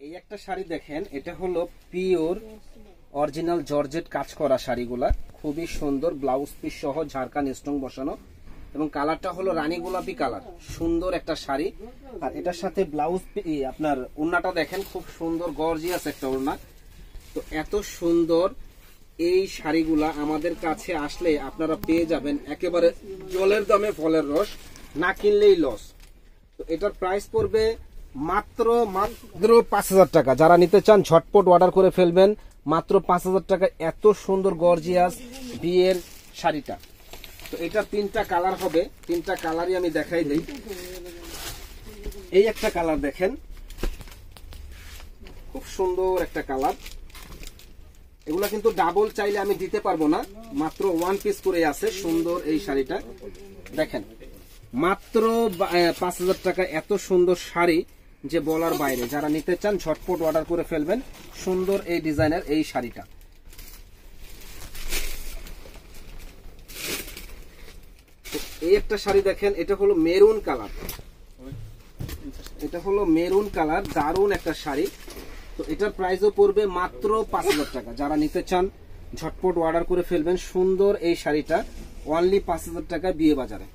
এই একটা শাড়ি দেখেন, এটা হলো পিওর অরিজিনাল জর্জেট কাজ করা শাড়িগুলা, খুবই সুন্দর, ব্লাউজ পিস সহ ঝাড়খান স্টোন বসানো, এবং কালারটা হলো রানী গোলাপি কালার, সুন্দর একটা শাড়ি। আর এটার সাথে ব্লাউজ আপনার ওড়নাটা দেখেন, খুব সুন্দর গর্জিয়াস একটা ওড়না। তো এত সুন্দর এই শাড়িগুলা আমাদের কাছে আসলে আপনারা পেয়ে যাবেন একেবারে জলের দামে ফলের রস, না কিনলেই লস। তো এটার প্রাইস পড়বে মাত্র 5,000 টাকা। যারা নিতে চান ঝটপট অর্ডার করে ফেলবেন, মাত্র 5,000 টাকা। এত সুন্দর গর্জিয়াস বিয়ের শাড়িটা। তো এটার 3টা কালার হবে, 3টা কালারই আমি দেখাই দিই। এই একটা কালার দেখেন, খুব সুন্দর একটা কালার। এগুলা কিন্তু ডাবল চাইলে আমি দিতে পারবো না, মাত্র 1 পিস করে আছে। সুন্দর এই শাড়িটা দেখেন, মাত্র 5,000 টাকা। এত সুন্দর শাড়ি যে বলার বাইরে। যারা নিতে চান ঝটপট অর্ডার করে ফেলবেন। সুন্দর এই ডিজাইনের এই শাড়িটা। এই একটা শাড়ি দেখেন, এটা হলো মেরুন কালার, এটা হলো মেরুন কালার, দারুন একটা শাড়ি। তো এটার প্রাইসও পড়বে মাত্র 5,000 টাকা। যারা নিতে চান ঝটপট অর্ডার করে ফেলবেন। সুন্দর এই শাড়িটা অনলি 5,000 টাকা বিয়ে বাজারে।